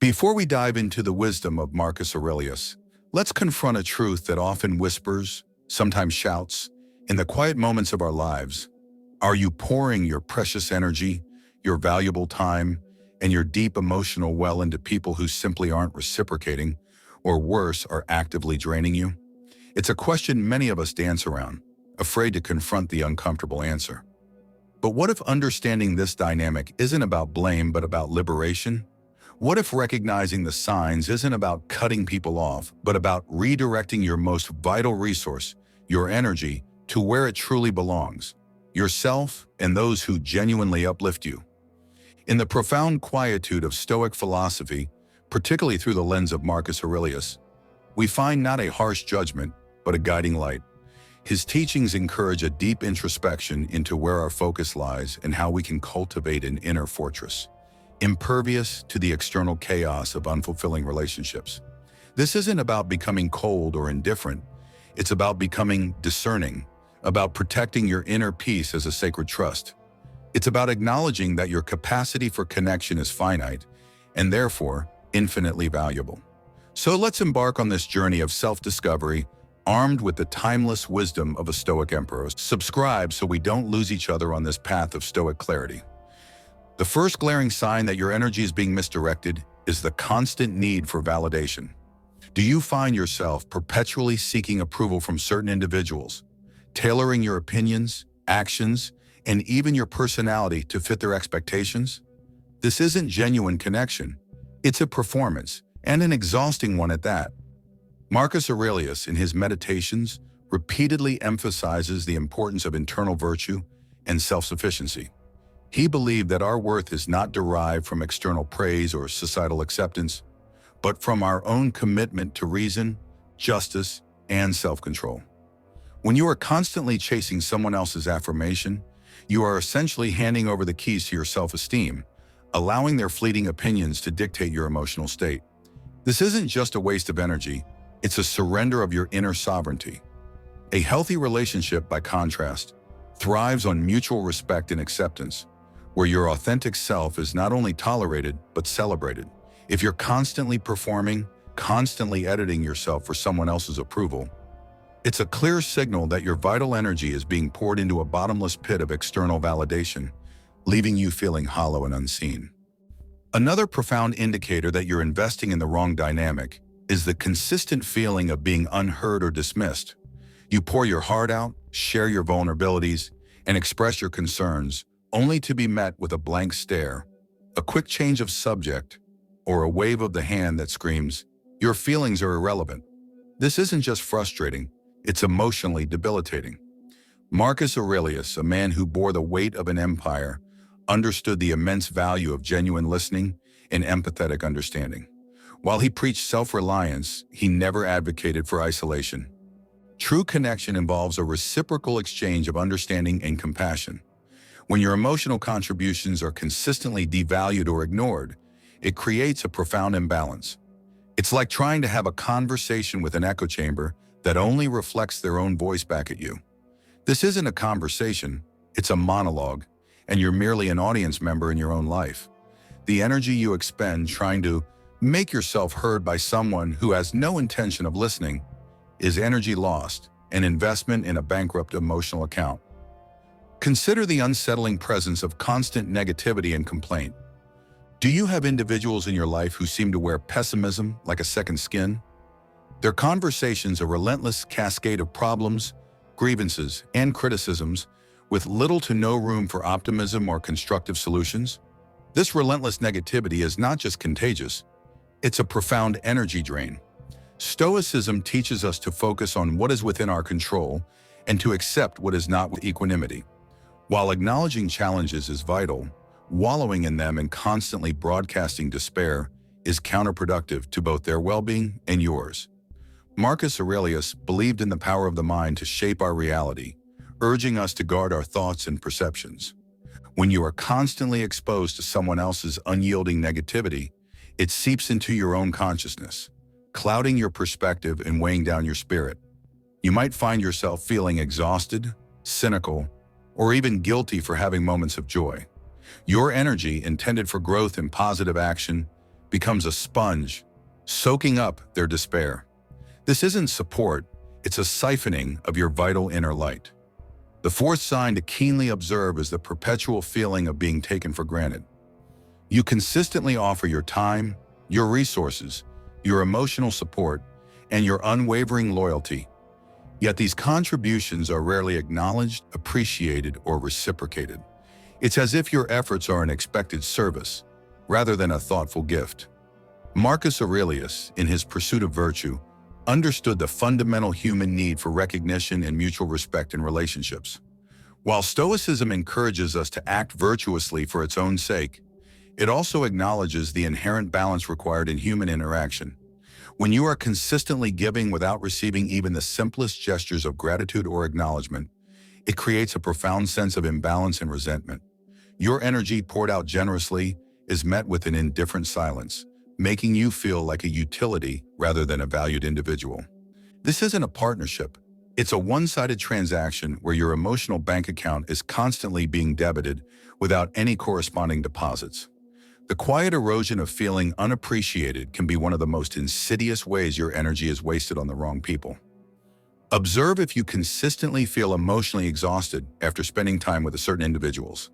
Before we dive into the wisdom of Marcus Aurelius, let's confront a truth that often whispers, sometimes shouts, in the quiet moments of our lives. Are you pouring your precious energy, your valuable time, and your deep emotional well into people who simply aren't reciprocating, or worse, are actively draining you? It's a question many of us dance around, afraid to confront the uncomfortable answer. But what if understanding this dynamic isn't about blame but about liberation? What if recognizing the signs isn't about cutting people off, but about redirecting your most vital resource, your energy, to where it truly belongs, yourself and those who genuinely uplift you? In the profound quietude of Stoic philosophy, particularly through the lens of Marcus Aurelius, we find not a harsh judgment, but a guiding light. His teachings encourage a deep introspection into where our focus lies and how we can cultivate an inner fortress, impervious to the external chaos of unfulfilling relationships. This isn't about becoming cold or indifferent. It's about becoming discerning, about protecting your inner peace as a sacred trust. It's about acknowledging that your capacity for connection is finite and therefore infinitely valuable. So let's embark on this journey of self-discovery, armed with the timeless wisdom of a Stoic emperor. Subscribe so we don't lose each other on this path of Stoic clarity. The first glaring sign that your energy is being misdirected is the constant need for validation. Do you find yourself perpetually seeking approval from certain individuals, tailoring your opinions, actions, and even your personality to fit their expectations? This isn't genuine connection. It's a performance, and an exhausting one at that. Marcus Aurelius, in his Meditations, repeatedly emphasizes the importance of internal virtue and self-sufficiency. He believed that our worth is not derived from external praise or societal acceptance, but from our own commitment to reason, justice, and self-control. When you are constantly chasing someone else's affirmation, you are essentially handing over the keys to your self-esteem, allowing their fleeting opinions to dictate your emotional state. This isn't just a waste of energy, it's a surrender of your inner sovereignty. A healthy relationship, by contrast, thrives on mutual respect and acceptance, where your authentic self is not only tolerated, but celebrated. If you're constantly performing, constantly editing yourself for someone else's approval, it's a clear signal that your vital energy is being poured into a bottomless pit of external validation, leaving you feeling hollow and unseen. Another profound indicator that you're investing in the wrong dynamic is the consistent feeling of being unheard or dismissed. You pour your heart out, share your vulnerabilities, and express your concerns, only to be met with a blank stare, a quick change of subject, or a wave of the hand that screams, "Your feelings are irrelevant." This isn't just frustrating, it's emotionally debilitating. Marcus Aurelius, a man who bore the weight of an empire, understood the immense value of genuine listening and empathetic understanding. While he preached self-reliance, he never advocated for isolation. True connection involves a reciprocal exchange of understanding and compassion. When your emotional contributions are consistently devalued or ignored, it creates a profound imbalance. It's like trying to have a conversation with an echo chamber that only reflects their own voice back at you. This isn't a conversation, it's a monologue, and you're merely an audience member in your own life. The energy you expend trying to make yourself heard by someone who has no intention of listening is energy lost, an investment in a bankrupt emotional account. Consider the unsettling presence of constant negativity and complaint. Do you have individuals in your life who seem to wear pessimism like a second skin? Their conversations a relentless cascade of problems, grievances, and criticisms, with little to no room for optimism or constructive solutions? This relentless negativity is not just contagious, it's a profound energy drain. Stoicism teaches us to focus on what is within our control and to accept what is not with equanimity. While acknowledging challenges is vital, wallowing in them and constantly broadcasting despair is counterproductive to both their well-being and yours. Marcus Aurelius believed in the power of the mind to shape our reality, urging us to guard our thoughts and perceptions. When you are constantly exposed to someone else's unyielding negativity, it seeps into your own consciousness, clouding your perspective and weighing down your spirit. You might find yourself feeling exhausted, cynical, or even guilty for having moments of joy. Your energy, intended for growth and positive action, becomes a sponge, soaking up their despair. This isn't support, it's a siphoning of your vital inner light. The fourth sign to keenly observe is the perpetual feeling of being taken for granted. You consistently offer your time, your resources, your emotional support, and your unwavering loyalty. Yet these contributions are rarely acknowledged, appreciated, or reciprocated. It's as if your efforts are an expected service, rather than a thoughtful gift. Marcus Aurelius, in his Pursuit of Virtue, understood the fundamental human need for recognition and mutual respect in relationships. While Stoicism encourages us to act virtuously for its own sake, it also acknowledges the inherent balance required in human interaction. When you are consistently giving without receiving even the simplest gestures of gratitude or acknowledgement, it creates a profound sense of imbalance and resentment. Your energy poured out generously is met with an indifferent silence, making you feel like a utility rather than a valued individual. This isn't a partnership. It's a one-sided transaction where your emotional bank account is constantly being debited without any corresponding deposits. The quiet erosion of feeling unappreciated can be one of the most insidious ways your energy is wasted on the wrong people. Observe if you consistently feel emotionally exhausted after spending time with certain individuals.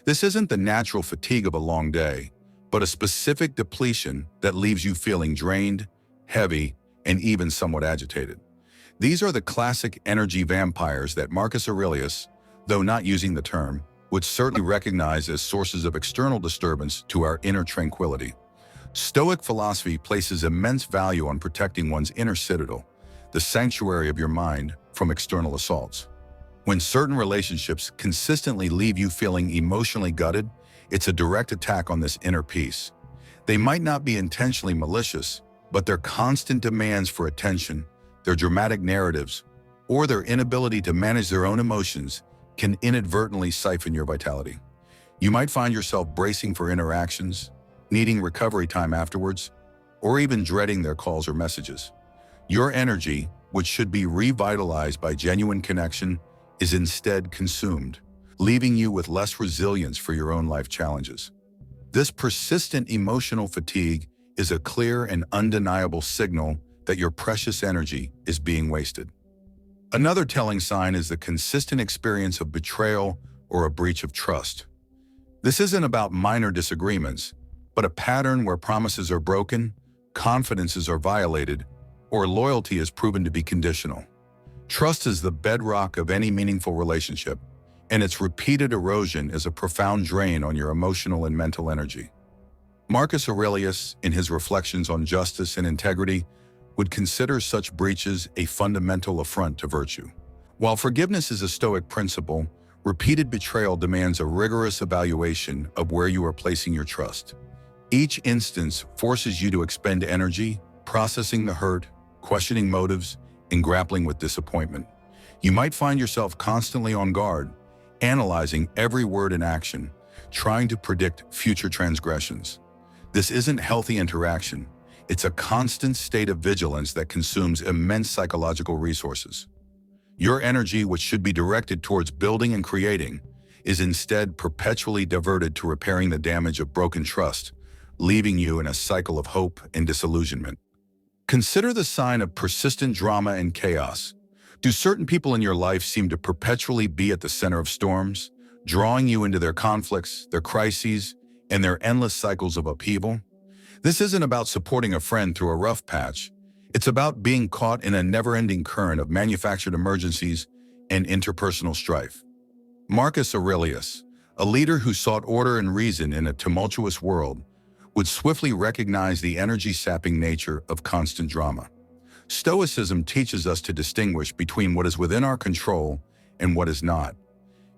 This isn't the natural fatigue of a long day, but a specific depletion that leaves you feeling drained, heavy, and even somewhat agitated. These are the classic energy vampires that Marcus Aurelius, though not using the term, would certainly recognize as sources of external disturbance to our inner tranquility. Stoic philosophy places immense value on protecting one's inner citadel, the sanctuary of your mind, from external assaults. When certain relationships consistently leave you feeling emotionally gutted, it's a direct attack on this inner peace. They might not be intentionally malicious, but their constant demands for attention, their dramatic narratives, or their inability to manage their own emotions can inadvertently siphon your vitality. You might find yourself bracing for interactions, needing recovery time afterwards, or even dreading their calls or messages. Your energy, which should be revitalized by genuine connection, is instead consumed, leaving you with less resilience for your own life challenges. This persistent emotional fatigue is a clear and undeniable signal that your precious energy is being wasted. Another telling sign is the consistent experience of betrayal or a breach of trust. This isn't about minor disagreements, but a pattern where promises are broken, confidences are violated, or loyalty is proven to be conditional. Trust is the bedrock of any meaningful relationship, and its repeated erosion is a profound drain on your emotional and mental energy. Marcus Aurelius, in his reflections on justice and integrity, would consider such breaches a fundamental affront to virtue. While forgiveness is a Stoic principle, repeated betrayal demands a rigorous evaluation of where you are placing your trust. Each instance forces you to expend energy, processing the hurt, questioning motives, and grappling with disappointment. You might find yourself constantly on guard, analyzing every word and action, trying to predict future transgressions. This isn't healthy interaction. It's a constant state of vigilance that consumes immense psychological resources. Your energy, which should be directed towards building and creating, is instead perpetually diverted to repairing the damage of broken trust, leaving you in a cycle of hope and disillusionment. Consider the sign of persistent drama and chaos. Do certain people in your life seem to perpetually be at the center of storms, drawing you into their conflicts, their crises, and their endless cycles of upheaval? This isn't about supporting a friend through a rough patch. It's about being caught in a never-ending current of manufactured emergencies and interpersonal strife. Marcus Aurelius, a leader who sought order and reason in a tumultuous world, would swiftly recognize the energy-sapping nature of constant drama. Stoicism teaches us to distinguish between what is within our control and what is not,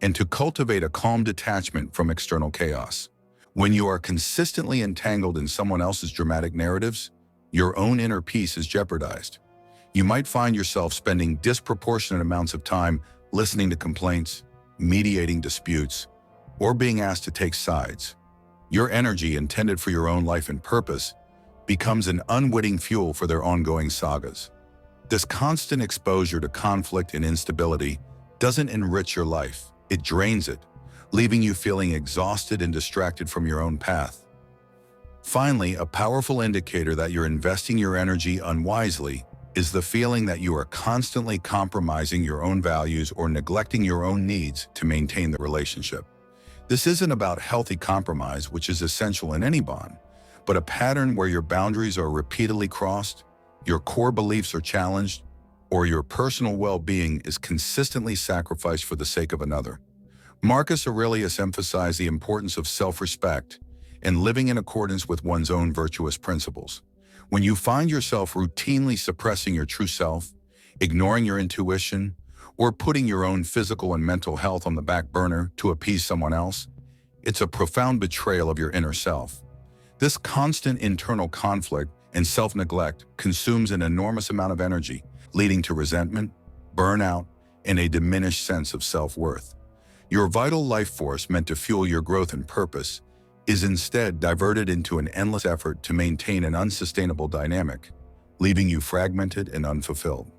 and to cultivate a calm detachment from external chaos. When you are consistently entangled in someone else's dramatic narratives, your own inner peace is jeopardized. You might find yourself spending disproportionate amounts of time listening to complaints, mediating disputes, or being asked to take sides. Your energy, intended for your own life and purpose, becomes an unwitting fuel for their ongoing sagas. This constant exposure to conflict and instability doesn't enrich your life, it drains it, leaving you feeling exhausted and distracted from your own path. Finally, a powerful indicator that you're investing your energy unwisely is the feeling that you are constantly compromising your own values or neglecting your own needs to maintain the relationship. This isn't about healthy compromise, which is essential in any bond, but a pattern where your boundaries are repeatedly crossed, your core beliefs are challenged, or your personal well-being is consistently sacrificed for the sake of another. Marcus Aurelius emphasized the importance of self-respect and living in accordance with one's own virtuous principles. When you find yourself routinely suppressing your true self, ignoring your intuition, or putting your own physical and mental health on the back burner to appease someone else, it's a profound betrayal of your inner self. This constant internal conflict and self-neglect consumes an enormous amount of energy, leading to resentment, burnout, and a diminished sense of self-worth. Your vital life force meant to fuel your growth and purpose is instead diverted into an endless effort to maintain an unsustainable dynamic, leaving you fragmented and unfulfilled.